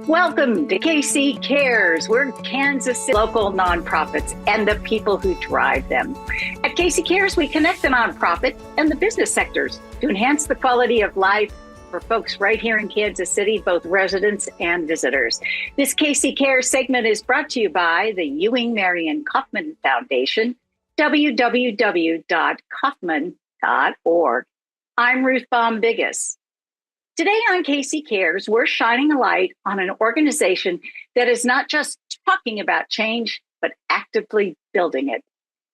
Welcome to KC Cares. We're Kansas City local nonprofits and the people who drive them. At KC Cares, we connect the nonprofit and the business sectors to enhance the quality of life for folks right here in Kansas City, both residents and visitors. This KC Cares segment is brought to you by the Ewing Marion Kaufman Foundation, www.kaufman.org. I'm Ruth Baum-Biggis. Today on KC Cares, we're shining a light on an organization that is not just talking about change, but actively building it.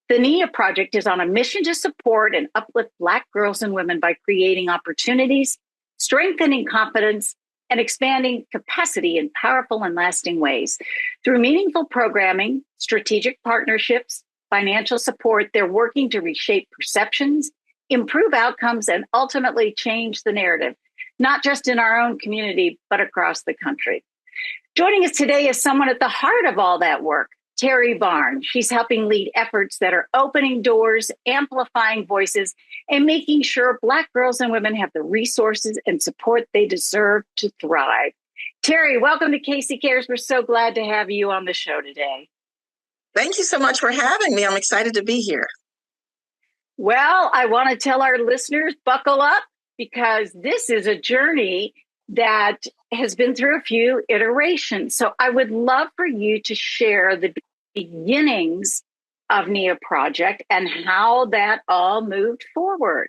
The NIA Project is on a mission to support and uplift Black girls and women by creating opportunities, strengthening confidence, and expanding capacity in powerful and lasting ways. Through meaningful programming, strategic partnerships, financial support, they're working to reshape perceptions, improve outcomes, and ultimately change the narrative, not just in our own community, but across the country. Joining us today is someone at the heart of all that work, Terri Barnes. She's helping lead efforts that are opening doors, amplifying voices, and making sure Black girls and women have the resources and support they deserve to thrive. Terri, welcome to KC Cares. We're so glad to have you on the show today. Thank you so much for having me. I'm excited to be here. Well, I want to tell our listeners, buckle up, because this is a journey that has been through a few iterations. So I would love for you to share the beginnings of NIA Project and how that all moved forward.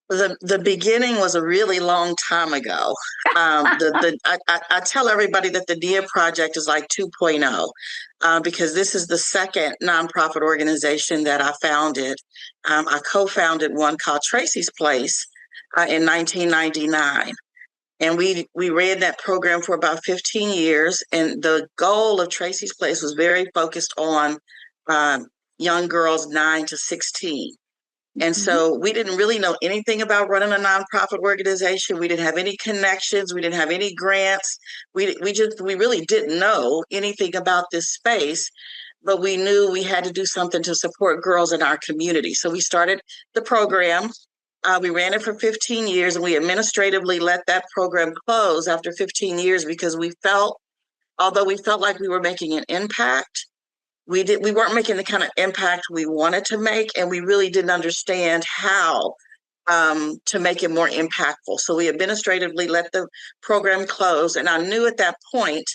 The beginning was a really long time ago. I tell everybody that the NIA Project is like 2.0 because this is the second nonprofit organization that I founded. I co-founded one called Tracy's Place in 1999. And we ran that program for about 15 years. And the goal of Tracy's Place was very focused on young girls 9 to 16. And so we didn't really know anything about running a nonprofit organization. We didn't have any connections. We didn't have any grants. We really didn't know anything about this space, but we knew we had to do something to support girls in our community. So we started the program. We ran it for 15 years, and we administratively let that program close after 15 years because although we felt like we were making an impact, we weren't making the kind of impact we wanted to make, and we really didn't understand how to make it more impactful. So we administratively let the program close, and I knew at that point,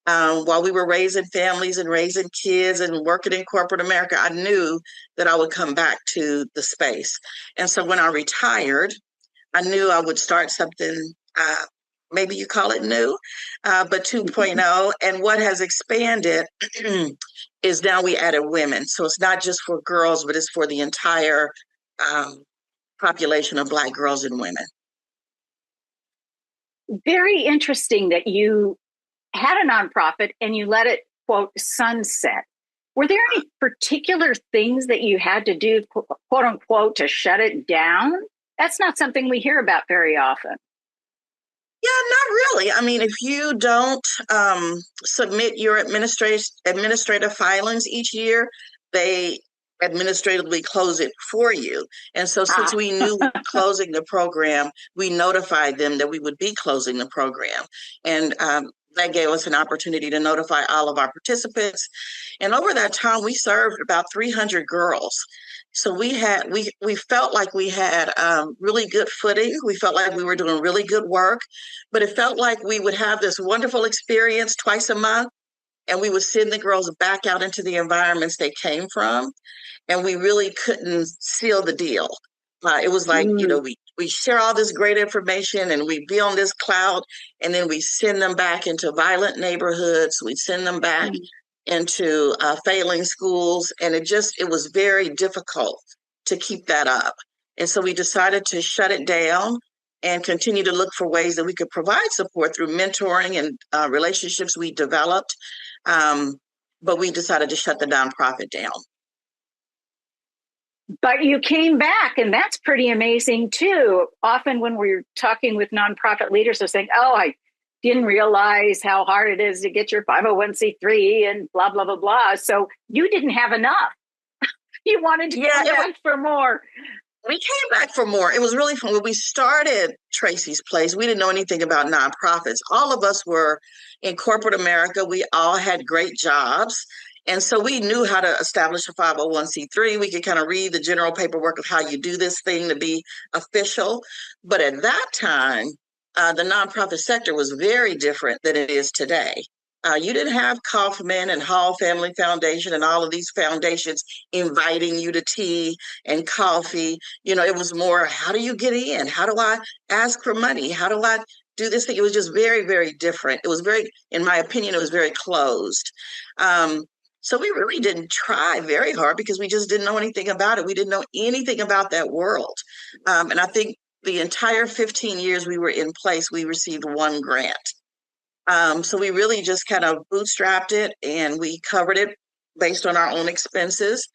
while we were raising families and raising kids and working in corporate America, I knew that I would come back to the space. And so when I retired, I knew I would start something, maybe you call it new, but 2.0. And what has expanded is now we added women. So it's not just for girls, but it's for the entire population of Black girls and women. Very interesting that you had a nonprofit and you let it, quote, sunset. Were there any particular things that you had to do, quote unquote, to shut it down? That's not something we hear about very often. Yeah, not really. I mean, if you don't submit your administrative filings each year, they administratively close it for you. And so since we knew we were closing the program, we notified them that we would be closing the program. And that gave us an opportunity to notify all of our participants. And over that time, we served about 300 girls. So we felt like we had really good footing. We felt like we were doing really good work, but it felt like we would have this wonderful experience twice a month, and we would send the girls back out into the environments they came from, and we really couldn't seal the deal. It was like, we share all this great information and we be on this cloud, and then we send them back into violent neighborhoods. We send them back into failing schools. And it was very difficult to keep that up. And so we decided to shut it down and continue to look for ways that we could provide support through mentoring and relationships we developed. But we decided to shut the nonprofit down. But you came back, and that's pretty amazing too. Often when we're talking with nonprofit leaders, they're saying, oh, I didn't realize how hard it is to get your 501c3 and blah, blah, blah, blah. So you didn't have enough. You wanted to come back for more. We came back for more. It was really fun. When we started Tracy's Place, we didn't know anything about nonprofits. All of us were in corporate America. We all had great jobs. And so we knew how to establish a 501c3. We could kind of read the general paperwork of how you do this thing to be official. But at that time, the nonprofit sector was very different than it is today. You didn't have Kaufman and Hall Family Foundation and all of these foundations inviting you to tea and coffee. You know, it was more, how do you get in? How do I ask for money? How do I do this thing? It was just very, very different. It was very, in my opinion, it was very closed. So we really didn't try very hard because we just didn't know anything about it. We didn't know anything about that world. And I think the entire 15 years we were in place, we received one grant. So we really just kind of bootstrapped it and we covered it based on our own expenses.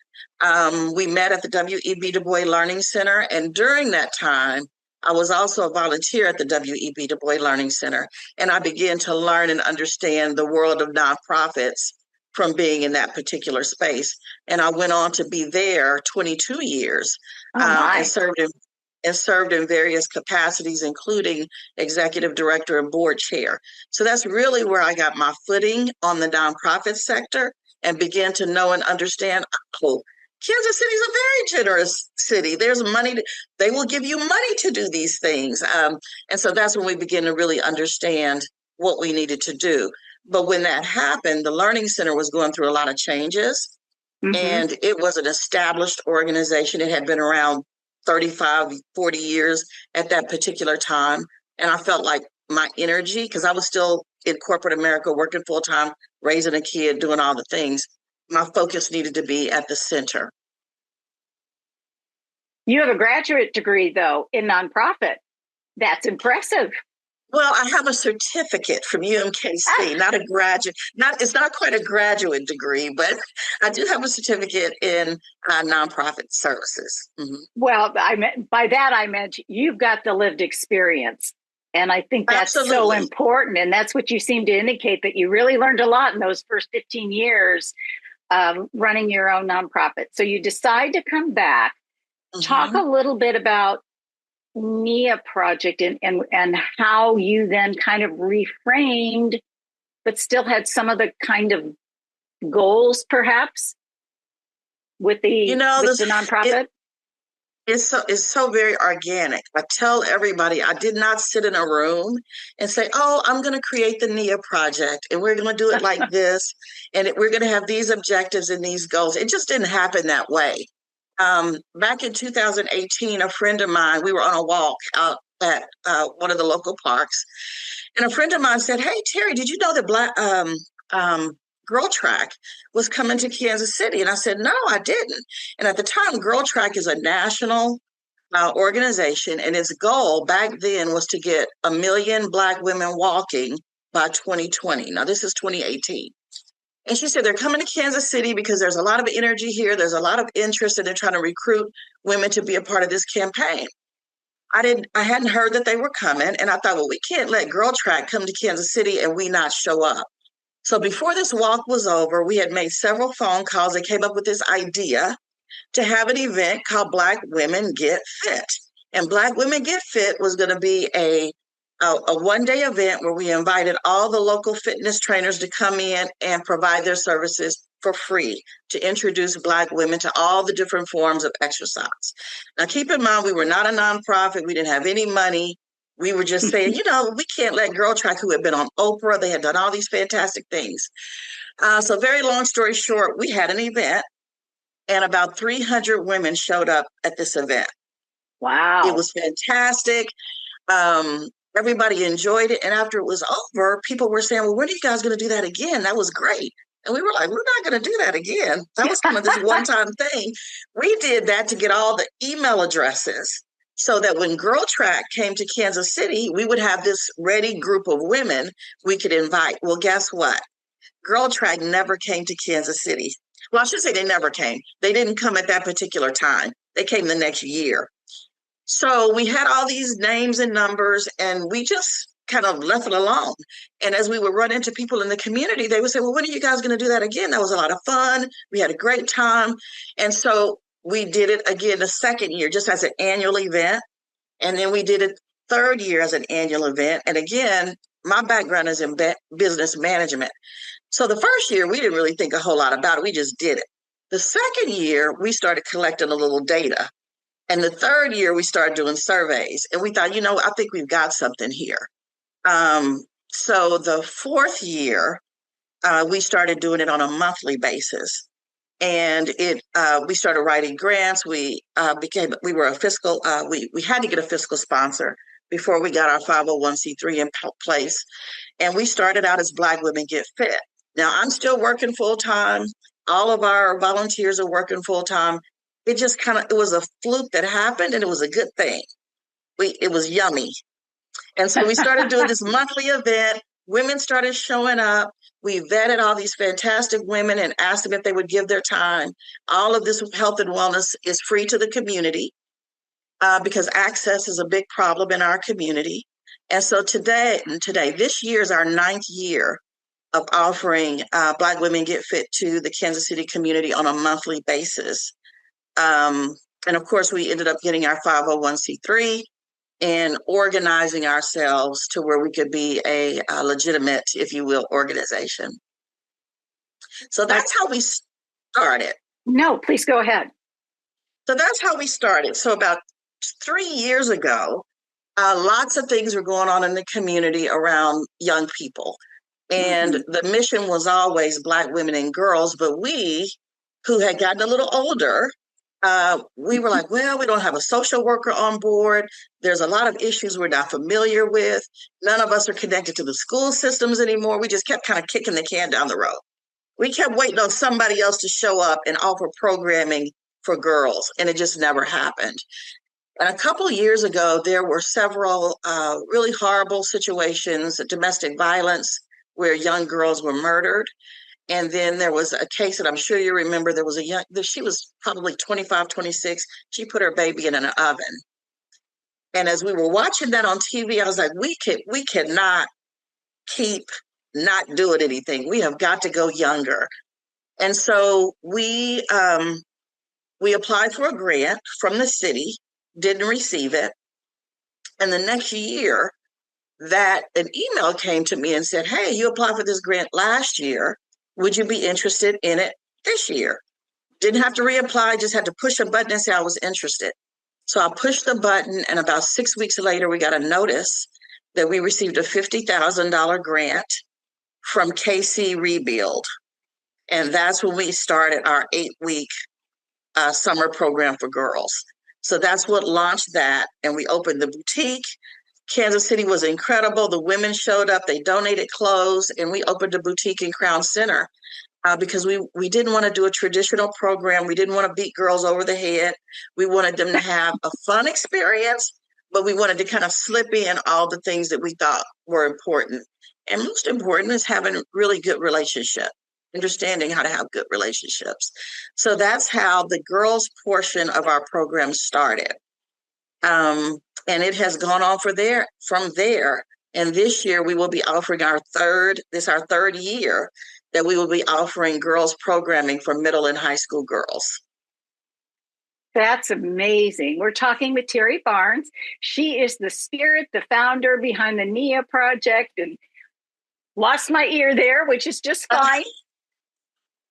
We met at the W.E.B. Du Bois Learning Center. And during that time, I was also a volunteer at the W.E.B. Du Bois Learning Center. And I began to learn and understand the world of nonprofits from being in that particular space. And I went on to be there 22 years and served in various capacities, including executive director and board chair. So that's really where I got my footing on the nonprofit sector and began to know and understand, oh, Kansas City is a very generous city. There's money, they will give you money to do these things. And so that's when we began to really understand what we needed to do. But when that happened, the Learning Center was going through a lot of changes. Mm-hmm. And it was an established organization. It had been around 35, 40 years at that particular time. And I felt like my energy, because I was still in corporate America, working full time, raising a kid, doing all the things, my focus needed to be at the center. You have a graduate degree, though, in nonprofit. That's impressive. Well, I have a certificate from UMKC, not a graduate, it's not quite a graduate degree, but I do have a certificate in nonprofit services. Mm-hmm. Well, by that I meant you've got the lived experience. And I think that's Absolutely. So important. And that's what you seem to indicate, that you really learned a lot in those first 15 years of running your own nonprofit. So you decide to come back. Mm-hmm. Talk a little bit about NIA Project and how you then kind of reframed, but still had some of the kind of goals, perhaps, with the nonprofit. It's so very organic. I tell everybody, I did not sit in a room and say, oh, I'm going to create the NIA Project and we're going to do it like this. And we're going to have these objectives and these goals. It just didn't happen that way. Back in 2018, a friend of mine, we were on a walk out at one of the local parks. And a friend of mine said, hey, Terri, did you know that Girl Track was coming to Kansas City? And I said, no, I didn't. And at the time, Girl Track is a national organization. And its goal back then was to get 1 million Black women walking by 2020. Now, this is 2018. And she said, they're coming to Kansas City because there's a lot of energy here. There's a lot of interest, and they're trying to recruit women to be a part of this campaign. I hadn't heard that they were coming. And I thought, well, we can't let Girl Track come to Kansas City and we not show up. So before this walk was over, we had made several phone calls and came up with this idea to have an event called Black Women Get Fit. And Black Women Get Fit was going to be a one-day event where we invited all the local fitness trainers to come in and provide their services for free to introduce Black women to all the different forms of exercise. Now, keep in mind, we were not a nonprofit. We didn't have any money. We were just saying, we can't let Girl Track, who had been on Oprah, they had done all these fantastic things. So very long story short, we had an event and about 300 women showed up at this event. Wow. It was fantastic. Everybody enjoyed it. And after it was over, people were saying, well, when are you guys going to do that again? That was great. And we were like, we're not going to do that again. That was kind of this one-time thing. We did that to get all the email addresses so that when Girl Track came to Kansas City, we would have this ready group of women we could invite. Well, guess what? Girl Track never came to Kansas City. Well, I should say they never came. They didn't come at that particular time. They came the next year. So we had all these names and numbers, and we just kind of left it alone. And as we would run into people in the community, they would say, well, when are you guys going to do that again? That was a lot of fun. We had a great time. And so we did it again the second year, just as an annual event. And then we did it third year as an annual event. And again, my background is in business management. So the first year, we didn't really think a whole lot about it. We just did it. The second year, we started collecting a little data. And the third year, we started doing surveys. And we thought, I think we've got something here. So the fourth year, we started doing it on a monthly basis. And we started writing grants. We were a fiscal, we had to get a fiscal sponsor before we got our 501c3 in place. And we started out as Black Women Get Fit. Now I'm still working full time. All of our volunteers are working full time. It just it was a fluke that happened, and it was a good thing. It was yummy. And so we started doing this monthly event. Women started showing up. We vetted all these fantastic women and asked them if they would give their time. All of this health and wellness is free to the community because access is a big problem in our community. And so this year is our 9th year of offering Black Women Get Fit to the Kansas City community on a monthly basis. And of course, we ended up getting our 501c3 and organizing ourselves to where we could be a legitimate, if you will, organization. So that's how we started. No, please go ahead. So that's how we started. So about 3 years ago, lots of things were going on in the community around young people. And the mission was always Black women and girls, but we, who had gotten a little older, we were like, well, we don't have a social worker on board. There's a lot of issues we're not familiar with. None of us are connected to the school systems anymore. We just kept kind of kicking the can down the road. We kept waiting on somebody else to show up and offer programming for girls, and it just never happened. And a couple of years ago, there were several really horrible situations, domestic violence, where young girls were murdered. And then there was a case that I'm sure you remember. There was she was probably 25, 26. She put her baby in an oven. And as we were watching that on TV, I was like, we cannot keep not doing anything. We have got to go younger. And so we applied for a grant from the city, didn't receive it. And the next year, that an email came to me and said, hey, you applied for this grant last year. Would you be interested in it this year? Didn't have to reapply, just had to push a button and say I was interested. So I pushed the button, and about 6 weeks later, we got a notice that we received a $50,000 grant from KC Rebuild. And that's when we started our 8-week summer program for girls. So that's what launched that. And we opened the boutique. Kansas City was incredible. The women showed up, they donated clothes, and we opened a boutique in Crown Center because we didn't want to do a traditional program. We didn't want to beat girls over the head. We wanted them to have a fun experience, but we wanted to kind of slip in all the things that we thought were important. And most important is having a really good relationship, understanding how to have good relationships. So that's how the girls portion of our program started. And it has gone on from there. And this year we will be offering our third year that we will be offering girls programming for middle and high school girls. That's amazing. We're talking with Terri Barnes. She is the spirit, the founder behind the NIA Project, and lost my ear there, which is just fine.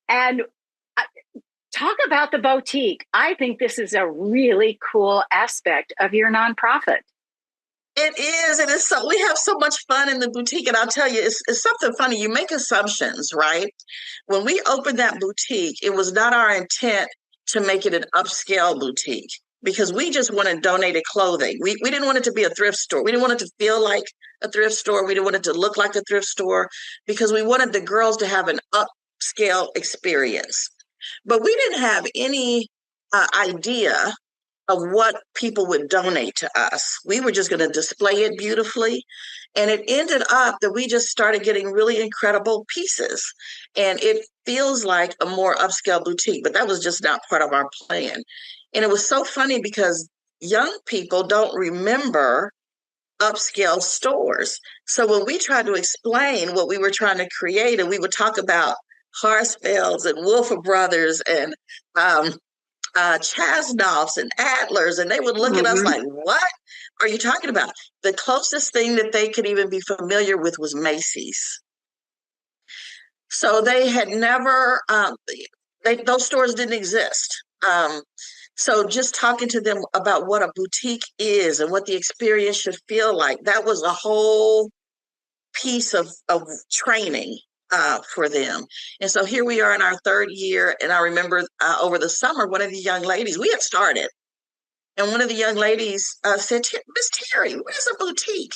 And talk about the boutique. I think this is a really cool aspect of your nonprofit. It is. It is. So we have so much fun in the boutique. And I'll tell you, it's something funny. You make assumptions, right? When we opened that boutique, it was not our intent to make it an upscale boutique because we just wanted donated clothing. We didn't want it to be a thrift store. We didn't want it to feel like a thrift store. We didn't want it to look like a thrift store because we wanted the girls to have an upscale experience. But we didn't have any idea of what people would donate to us. We were just going to display it beautifully. And it ended up that we just started getting really incredible pieces. And it feels like a more upscale boutique, but that was just not part of our plan. And it was so funny because young people don't remember upscale stores. So when we tried to explain what we were trying to create, and we would talk about Harsfelds and Wolfer Brothers and Chasnoffs and Adlers, and they would look at us Mm-hmm. like, "What are you talking about?" The closest thing that they could even be familiar with was Macy's. So they had never, those stores didn't exist. So just talking to them about what a boutique is and what the experience should feel like, that was a whole piece of training for them. And so here we are in our third year. And I remember over the summer, one of the young ladies, we had started, and one of the young ladies said, "Miss Terri, where's a boutique?"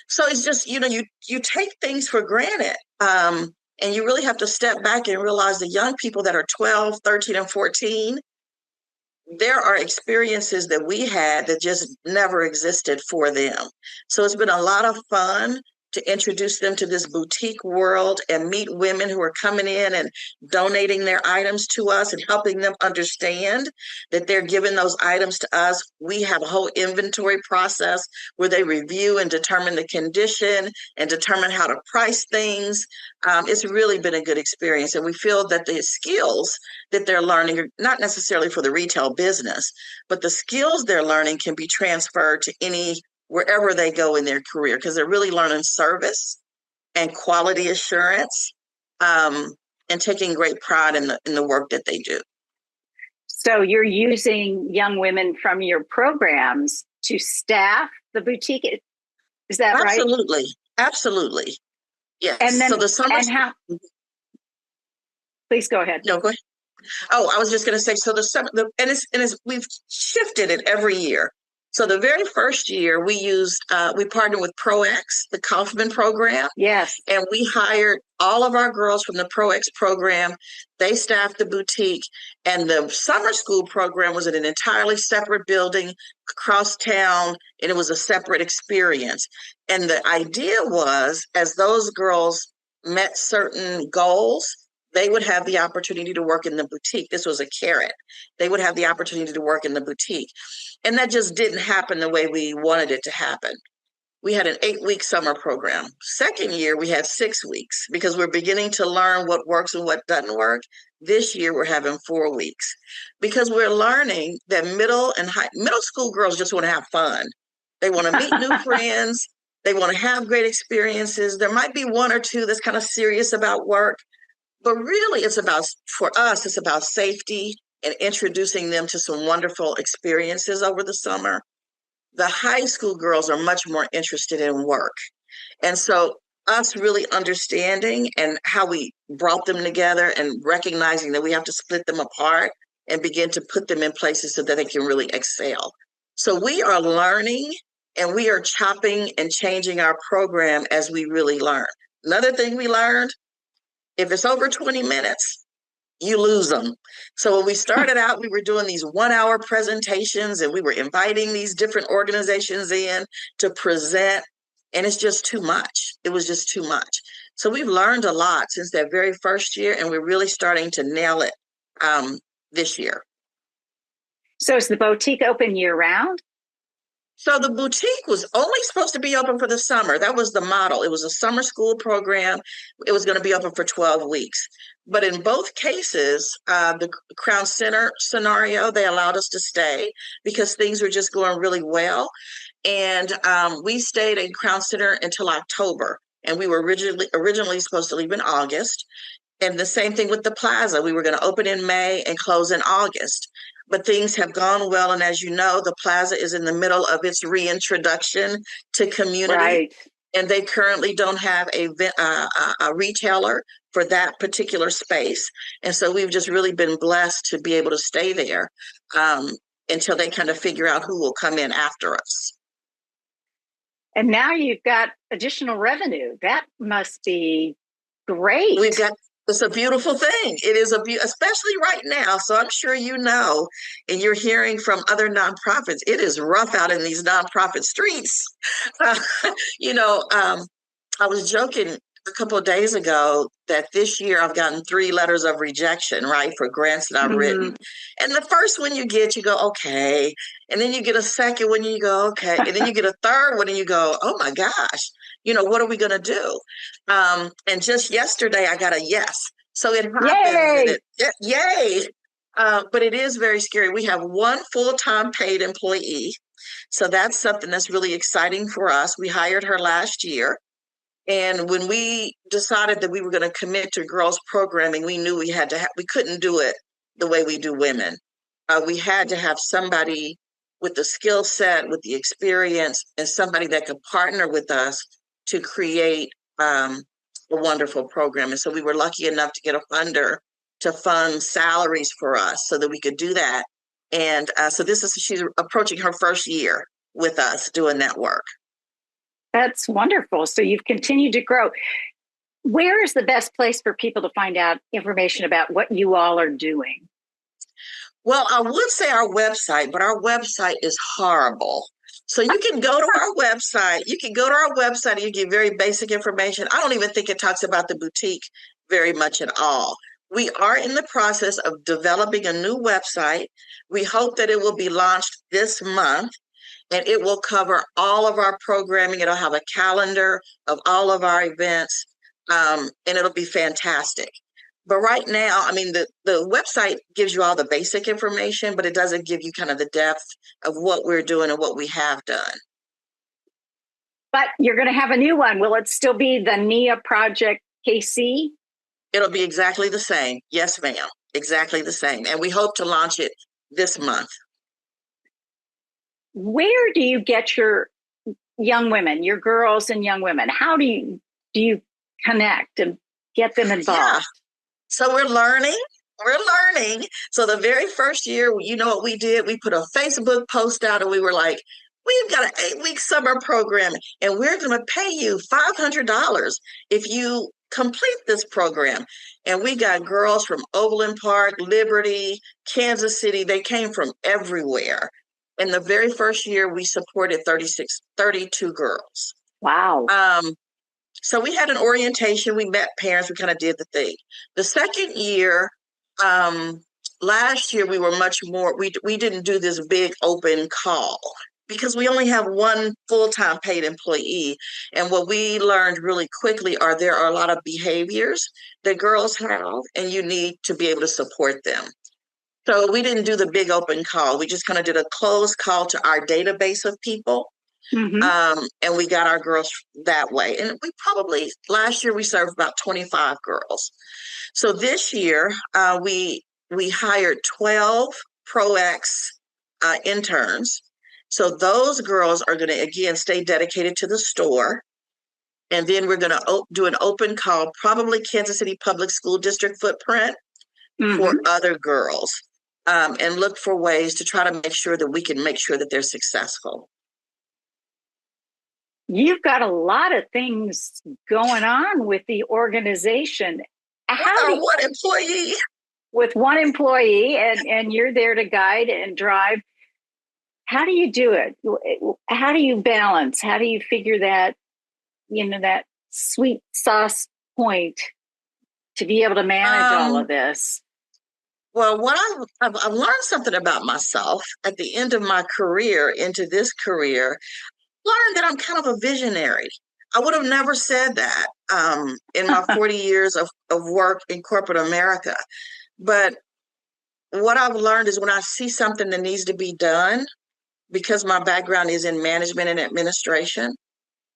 So it's just, you take things for granted. And you really have to step back and realize the young people that are 12, 13, and 14, there are experiences that we had that just never existed for them. So it's been a lot of fun to introduce them to this boutique world and meet women who are coming in and donating their items to us and helping them understand that they're giving those items to us. We have a whole inventory process where they review and determine the condition and determine how to price things. It's really been a good experience. And we feel that the skills that they're learning are not necessarily for the retail business, but the skills they're learning can be transferred to wherever they go in their career, because they're really learning service and quality assurance, and taking great pride in the work that they do. So you're using young women from your programs to staff the boutique. Is that right? Absolutely. Absolutely. Yes. And then, so the summer. and how, please go ahead. No, go ahead. Oh, I was just going to say, so the summer, we've shifted it every year. So the very first year we partnered with ProX, the Kaufman program. Yes. And we hired all of our girls from the ProX program. They staffed the boutique, and the summer school program was in an entirely separate building across town, and it was a separate experience. And the idea was, as those girls met certain goals, they would have the opportunity to work in the boutique. This was a carrot. They would have the opportunity to work in the boutique. And that just didn't happen the way we wanted it to happen. We had an 8-week summer program. Second year, we had 6 weeks because we're beginning to learn what works and what doesn't work. This year, we're having 4 weeks because we're learning that middle school girls just want to have fun. They want to meet new friends. They want to have great experiences. There might be one or two that's kind of serious about work, but really for us, it's about safety and introducing them to some wonderful experiences over the summer. The high school girls are much more interested in work. And so us really understanding and how we brought them together and recognizing that we have to split them apart and begin to put them in places so that they can really excel. So we are learning, and we are chopping and changing our program as we really learn. Another thing we learned, if it's over 20 minutes, you lose them. So when we started out, we were doing these 1-hour presentations, and we were inviting these different organizations in to present, and it's just too much. It was just too much. So we've learned a lot since that very first year, and we're really starting to nail it this year. So is the boutique open year round? So the boutique was only supposed to be open for the summer. That was the model. It was a summer school program. It was going to be open for 12 weeks. But in both cases, the Crown Center scenario, they allowed us to stay because things were just going really well. And we stayed in Crown Center until October. And we were originally supposed to leave in August. And the same thing with the Plaza. We were going to open in May and close in August. But things have gone well. And as you know, the Plaza is in the middle of its reintroduction to community. Right. And they currently don't have a retailer for that particular space. And so we've just really been blessed to be able to stay there until they kind of figure out who will come in after us. And now you've got additional revenue. That must be great. It's a beautiful thing. It is especially right now. So I'm sure you know, and you're hearing from other nonprofits, it is rough out in these nonprofit streets. I was joking a couple of days ago that this year I've gotten 3 letters of rejection, right, for grants that I've written. And the first one you get, you go, okay. And then you get a second one, you go, okay. And then you get a third one and you go, oh my gosh, what are we going to do? And just yesterday I got a yes. So it happens. Yay! Yay. But it is very scary. We have one full-time paid employee. So that's something that's really exciting for us. We hired her last year. And when we decided that we were going to commit to girls programming, we knew we had to we couldn't do it the way we do women. We had to have somebody with the skill set, with the experience, and somebody that could partner with us to create a wonderful program. And so we were lucky enough to get a funder to fund salaries for us so that we could do that. And so she's approaching her first year with us doing that work. That's wonderful. So you've continued to grow. Where is the best place for people to find out information about what you all are doing? Well, I would say our website, but our website is horrible. So you can go to our website. You can go to our website and you get very basic information. I don't even think it talks about the boutique very much at all. We are in the process of developing a new website. We hope that it will be launched this month and it will cover all of our programming. It'll have a calendar of all of our events, and it'll be fantastic. But right now, I mean, the website gives you all the basic information, but it doesn't give you kind of the depth of what we're doing and what we have done. But you're going to have a new one. Will it still be the NIA Project KC? It'll be exactly the same. Yes, ma'am. Exactly the same. And we hope to launch it this month. Where do you get your young women, your girls and young women? How do you connect and get them involved? Yeah. So we're learning. So the very first year, you know what we did? We put a Facebook post out and we were like, we've got an 8-week summer program and we're going to pay you $500 if you complete this program. And we got girls from Overland Park, Liberty, Kansas City. They came from everywhere. In the very first year, we supported 32 girls. Wow. So we had an orientation. We met parents. We kind of did the thing. The second year, last year, we were much more, we didn't do this big open call because we only have one full-time paid employee. And what we learned really quickly there are a lot of behaviors that girls have, and you need to be able to support them. So we didn't do the big open call. We just kind of did a closed call to our database of people. Mm-hmm. And we got our girls that way. And last year we served about 25 girls. So this year we hired 12 ProX interns. So those girls are going to, again, stay dedicated to the store. And then we're going to do an open call, probably Kansas City Public School District footprint, mm-hmm. for other girls. And look for ways to try to make sure that we can make sure that they're successful. You've got a lot of things going on with the organization. One employee. With one employee, and you're there to guide and drive. How do you do it? How do you balance? How do you figure that, that sweet sauce point to be able to manage all of this? Well, I've learned something about myself at the end of my career into this career. Learned that I'm kind of a visionary. I would have never said that in my 40 years of work in corporate America. But what I've learned is when I see something that needs to be done, because my background is in management and administration,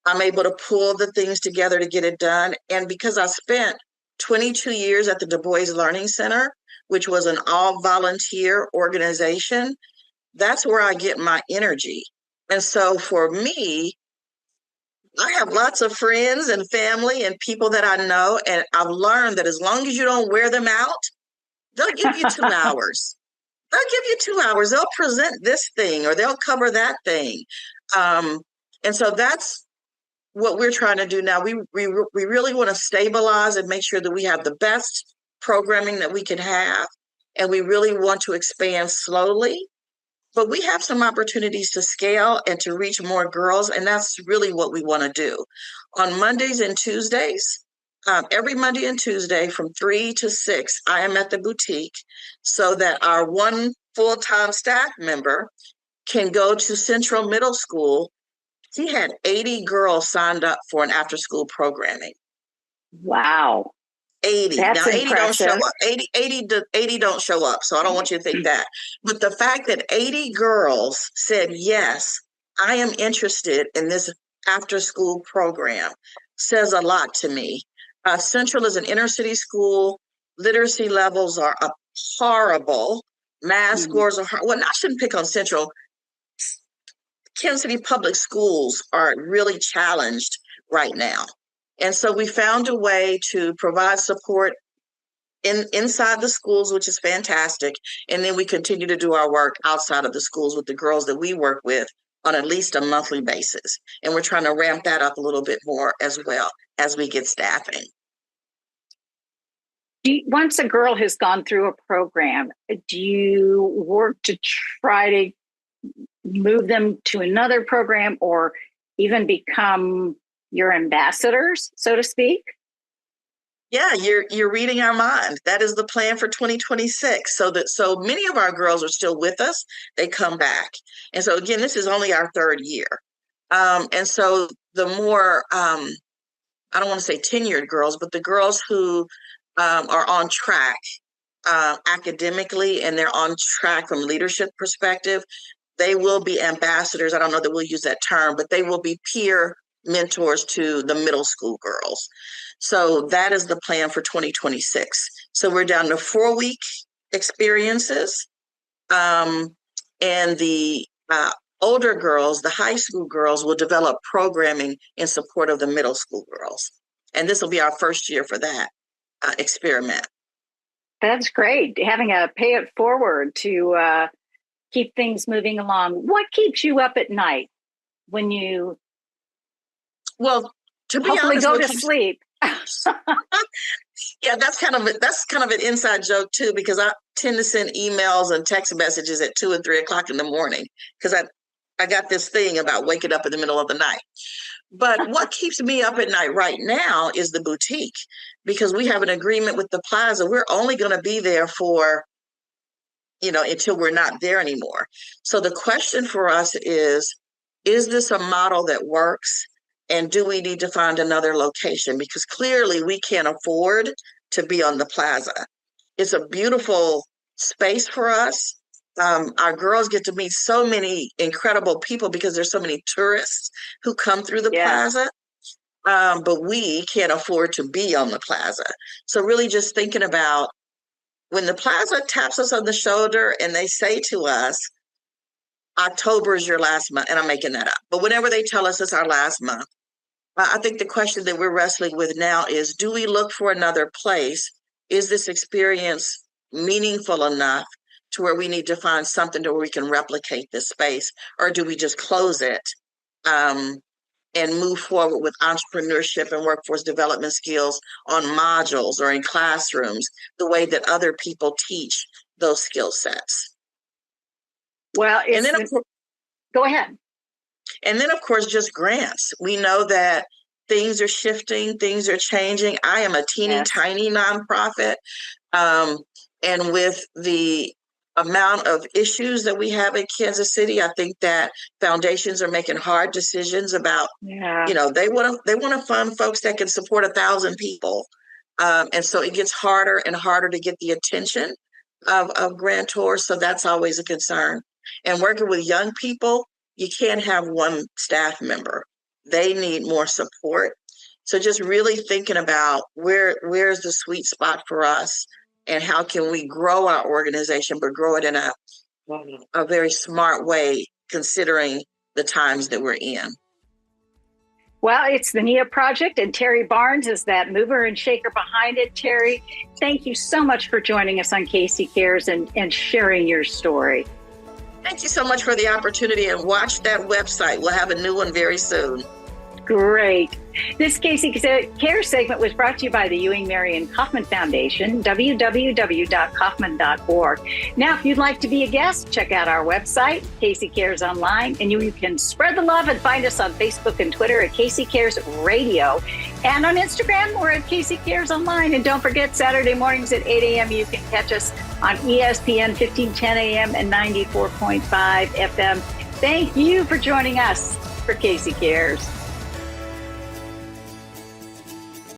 I'm able to pull the things together to get it done. And because I spent 22 years at the Du Bois Learning Center, which was an all-volunteer organization, that's where I get my energy. And so for me, I have lots of friends and family and people that I know, and I've learned that as long as you don't wear them out, they'll give you 2 hours. They'll give you 2 hours. They'll present this thing or they'll cover that thing. And so that's what we're trying to do now. We really want to stabilize and make sure that we have the best programming that we can have. And we really want to expand slowly. But we have some opportunities to scale and to reach more girls, and that's really what we want to do. On Mondays and Tuesdays, every Monday and Tuesday from 3 to 6, I am at the boutique so that our one full-time staff member can go to Central Middle School. He had 80 girls signed up for an after-school programming. Wow. 80. That's Now, 80 don't show impressive. up. 80 don't show up. So I don't want you to think that. But the fact that 80 girls said, yes, I am interested in this after school program says a lot to me. Central is an inner city school. Literacy levels are horrible. Math scores are well, I shouldn't pick on Central. Kansas City public schools are really challenged right now. And so we found a way to provide support inside the schools, which is fantastic. And then we continue to do our work outside of the schools with the girls that we work with on at least a monthly basis. And we're trying to ramp that up a little bit more as well as we get staffing. Once a girl has gone through a program, do you work to try to move them to another program or even become your ambassadors, so to speak? Yeah, you're reading our mind. That is the plan for 2026. So many of our girls are still with us. They come back. And so again, this is only our third year. And so the more I don't want to say tenured girls, but the girls who are on track academically and they're on track from leadership perspective, they will be ambassadors. I don't know that we'll use that term, but they will be peer mentors to the middle school girls. So that is the plan for 2026. So we're down to 4-week experiences. And the older girls, the high school girls, will develop programming in support of the middle school girls. And this will be our first year for that experiment. That's great. Having a pay it forward to keep things moving along. What keeps you up at night when you to be hopefully honest, go to sleep? Yeah, that's kind of an inside joke too, because I tend to send emails and text messages at 2 and 3 o'clock in the morning because I got this thing about waking up in the middle of the night. But what keeps me up at night right now is the boutique, because we have an agreement with the plaza. We're only going to be there for, until we're not there anymore. So the question for us is this a model that works? And do we need to find another location? Because clearly we can't afford to be on the plaza. It's a beautiful space for us. Our girls get to meet so many incredible people because there's so many tourists who come through the plaza. But we can't afford to be on the plaza. So really just thinking about when the plaza taps us on the shoulder and they say to us, October is your last month, and I'm making that up. But whenever they tell us it's our last month, I think the question that we're wrestling with now is, do we look for another place? Is this experience meaningful enough to where we need to find something to where we can replicate this space? Or do we just close it and move forward with entrepreneurship and workforce development skills on modules or in classrooms, the way that other people teach those skill sets? Well, go ahead. And then, of course, just grants. We know that things are shifting, things are changing. I am a teeny tiny nonprofit. And with the amount of issues that we have in Kansas City, I think that foundations are making hard decisions about, they want to fund folks that can support 1,000 people. And so it gets harder and harder to get the attention of grantors. So that's always a concern. And working with young people, you can't have one staff member. They need more support. So just really thinking about where's the sweet spot for us and how can we grow our organization, but grow it in a very smart way, considering the times that we're in. Well, it's the NIA Project, and Terri Barnes is that mover and shaker behind it. Terri, thank you so much for joining us on KC Cares and sharing your story. Thank you so much for the opportunity, and watch that website. We'll have a new one very soon. Great. This KC Care segment was brought to you by the Ewing Marion Kaufman Foundation, www.kaufman.org. Now, if you'd like to be a guest, check out our website, KC Cares Online, and you can spread the love and find us on Facebook and Twitter at KC Cares Radio. And on Instagram, we're at KC Cares Online. And don't forget, Saturday mornings at 8 a.m., you can catch us on ESPN 1510 a.m. and 94.5 FM. Thank you for joining us for KC Cares.